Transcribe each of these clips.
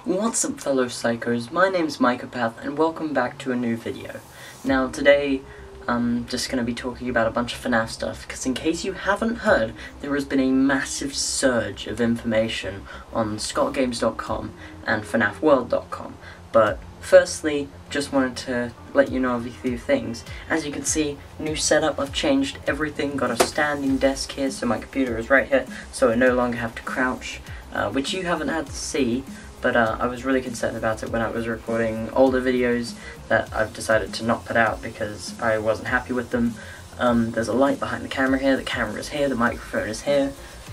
What's up, fellow psychos? My name's Mycopath and welcome back to a new video. Now today I'm just going to be talking about a bunch of FNAF stuff, because in case you haven't heard, there has been a massive surge of information on ScottGames.com and FNAFWorld.com. But firstly, just wanted to let you know of a few things. As you can see, new setup, I've changed everything, got a standing desk here so my computer is right here, so I no longer have to crouch, which you haven't had to see. But I was really concerned about it when I was recording older videos that I've decided to not put out because I wasn't happy with them. There's a light behind the camera here, the camera is here, the microphone is here.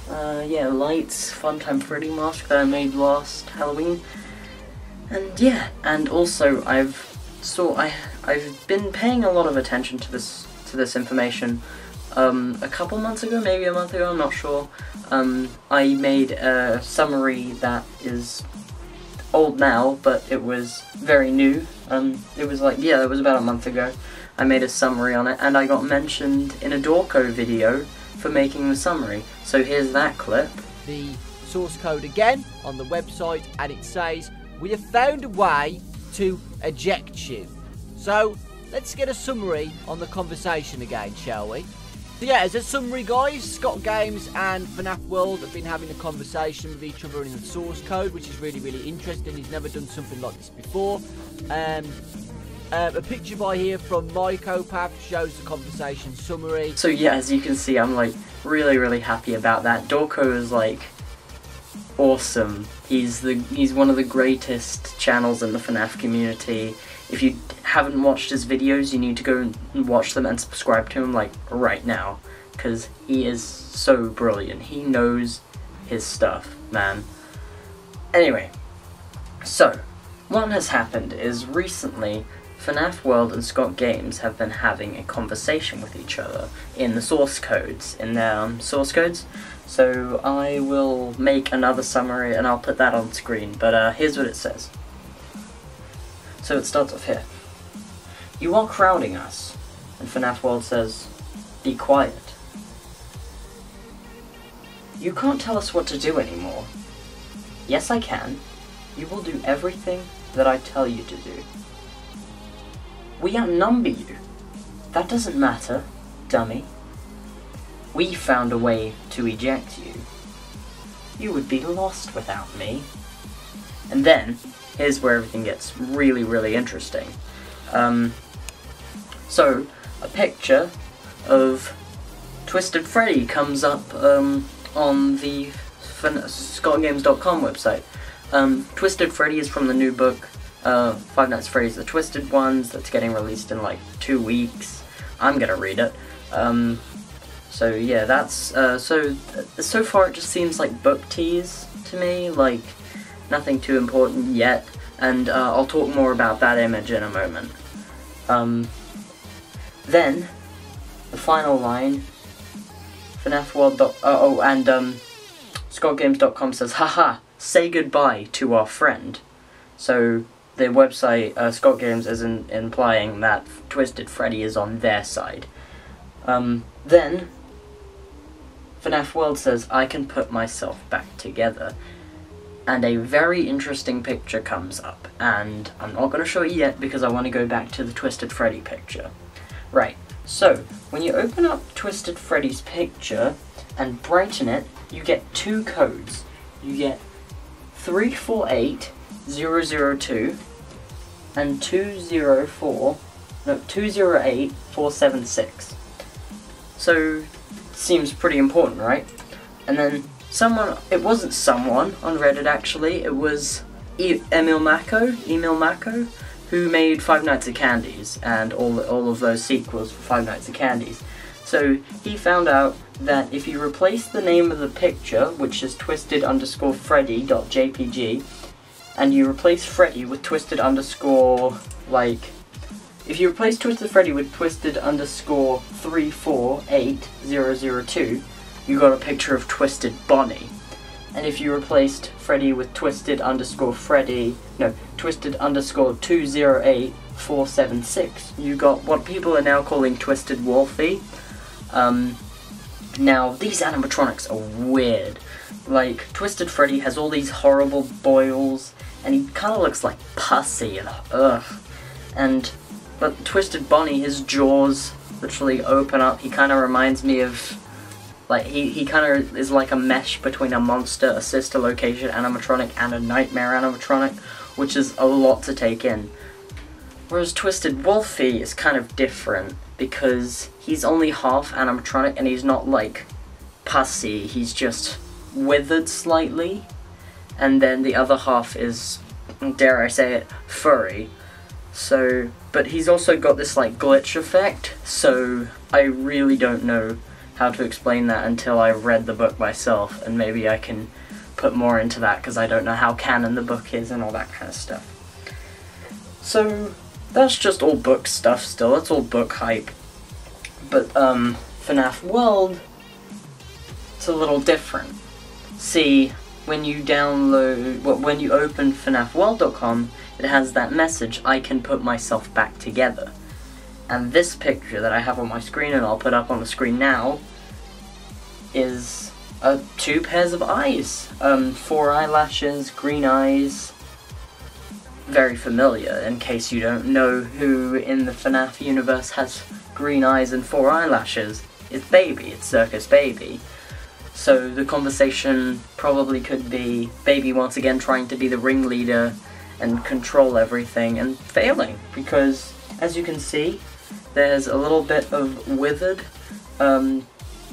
Yeah, lights, Funtime Freddy mask that I made last Halloween. And yeah, and also I've been paying a lot of attention to this information. A couple months ago, maybe a month ago, I'm not sure. I made a summary that is old now, but it was very new. It was like, yeah, it was about a month ago. I made a summary on it, and I got mentioned in a Dorco video for making the summary. So here's that clip. The source code again on the website, and it says, "We have found a way to eject you." So let's get a summary on the conversation again, shall we? So yeah, as a summary, guys, Scott Games and FNAF World have been having a conversation with each other in the source code, which is really, really interesting. He's never done something like this before. A picture by here from Mycopath shows the conversation summary. So yeah, as you can see, I'm like really, really happy about that. Dorco is like awesome. He's one of the greatest channels in the FNAF community. If you haven't watched his videos, you need to go and watch them and subscribe to him like right now, because he is so brilliant. He knows his stuff, man. Anyway, so what has happened is recently FNAF World and Scott Games have been having a conversation with each other in the source codes, in their source codes. So I will make another summary and I'll put that on screen, but here's what it says. So it starts off here. "You are crowding us," and FNAF World says, "Be quiet." "You can't tell us what to do anymore." "Yes, I can. You will do everything that I tell you to do." "We outnumber you." "That doesn't matter, dummy. We found a way to eject you. You would be lost without me." And then, here's where everything gets really, really interesting. So, a picture of Twisted Freddy comes up on the ScottGames.com website. Twisted Freddy is from the new book, Five Nights at Freddy's The Twisted Ones, that's getting released in like 2 weeks. I'm gonna read it. So yeah, that's, so far it just seems like book tease to me, like nothing too important yet, and I'll talk more about that image in a moment. Then, the final line, FNAF World. ScottGames.com says, "Haha, say goodbye to our friend." So the website, Scott Games, is implying that Twisted Freddy is on their side. Then, FNAF World says, "I can put myself back together." And a very interesting picture comes up, and I'm not going to show it yet because I want to go back to the Twisted Freddy picture. Right, so when you open up Twisted Freddy's picture and brighten it, you get 2 codes. You get 348002 and 208476. So, seems pretty important, right? And then it wasn't someone on Reddit actually, it was Emil Mako, who made Five Nights at Candy's and all of those sequels for Five Nights at Candy's. So he found out that if you replace the name of the picture, which is twisted_freddy.jpg, and you replace Freddy with twisted underscore, like, if you replace Twisted Freddy with twisted_348002, you got a picture of Twisted Bonnie. And if you replaced Freddy with twisted_20846, you got what people are now calling Twisted Wolfie. Now, these animatronics are weird. Like, Twisted Freddy has all these horrible boils, and he kind of looks like pussy and ugh. But Twisted Bonnie, his jaws literally open up. He kind of reminds me of, like, he kind of is like a mesh between a monster, a sister location animatronic, and a nightmare animatronic, which is a lot to take in. Whereas Twisted Wolfie is kind of different, because he's only half animatronic, and he's not, like, pussy, he's just withered slightly, and then the other half is, dare I say it, furry. So, but he's also got this, like, glitch effect, so I really don't know how to explain that until I read the book myself, and maybe I can put more into that, because I don't know how canon the book is and all that kind of stuff. So, that's just all book stuff still, that's all book hype. But, FNAF World, it's a little different. See, when you download, when you open FNAFworld.com, it has that message, I can put myself back together. And this picture that I have on my screen, and I'll put up on the screen now, is two pairs of eyes. 4 eyelashes, green eyes. Very familiar, in case you don't know who in the FNAF universe has green eyes and 4 eyelashes. It's Baby, it's Circus Baby. So the conversation probably could be Baby once again trying to be the ringleader and control everything, and failing, because as you can see, there's a little bit of withered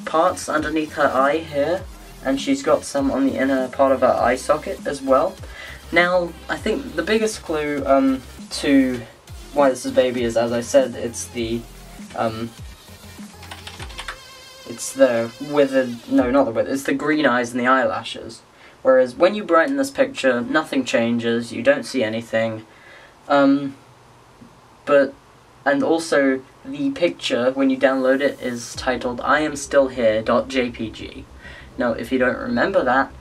parts underneath her eye here, and she's got some on the inner part of her eye socket as well. Now, I think the biggest clue to why this is Baby is, as I said, it's the withered, no, not the withered, it's the green eyes and the eyelashes. Whereas when you brighten this picture, nothing changes, you don't see anything. And also, the picture, when you download it, is titled IamStillHere.jpg. Now, if you don't remember that,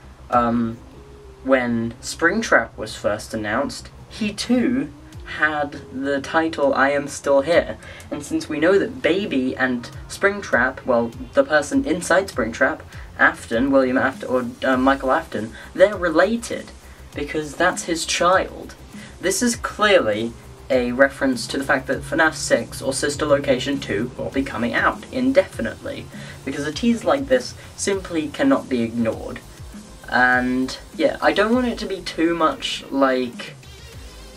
when Springtrap was first announced, he too had the title I Am Still Here. And since we know that Baby and Springtrap, well, the person inside Springtrap, Afton, William Afton, or Michael Afton, they're related, because that's his child. This is clearly a reference to the fact that FNAF 6 or Sister Location 2 will be coming out indefinitely, because a tease like this simply cannot be ignored. And yeah, I don't want it to be too much like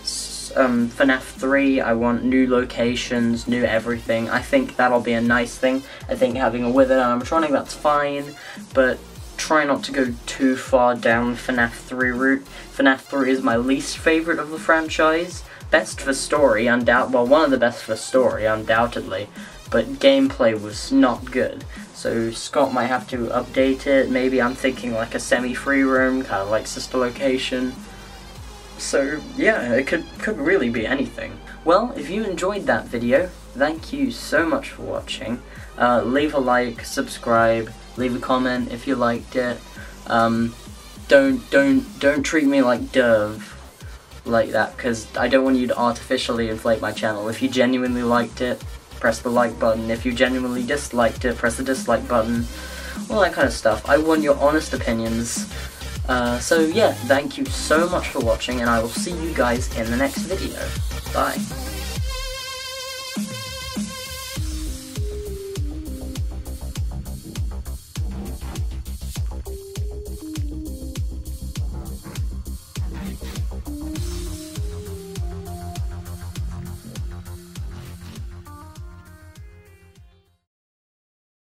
FNAF 3, I want new locations, new everything. I think that'll be a nice thing. I think having a withered animatronic, that's fine, but try not to go too far down FNAF 3 route. FNAF 3 is my least favourite of the franchise. Best for story, well, one of the best for story, undoubtedly, but gameplay was not good. So Scott might have to update it. Maybe I'm thinking like a semi-free room, kind of like Sister Location. So yeah, it could really be anything. Well, if you enjoyed that video, thank you so much for watching. Leave a like, subscribe, leave a comment if you liked it. Don't treat me like Dove like that, because I don't want you to artificially inflate my channel. If you genuinely liked it, press the like button. If you genuinely disliked it, press the dislike button. All that kind of stuff. I want your honest opinions. So yeah, thank you so much for watching, and I will see you guys in the next video. Bye.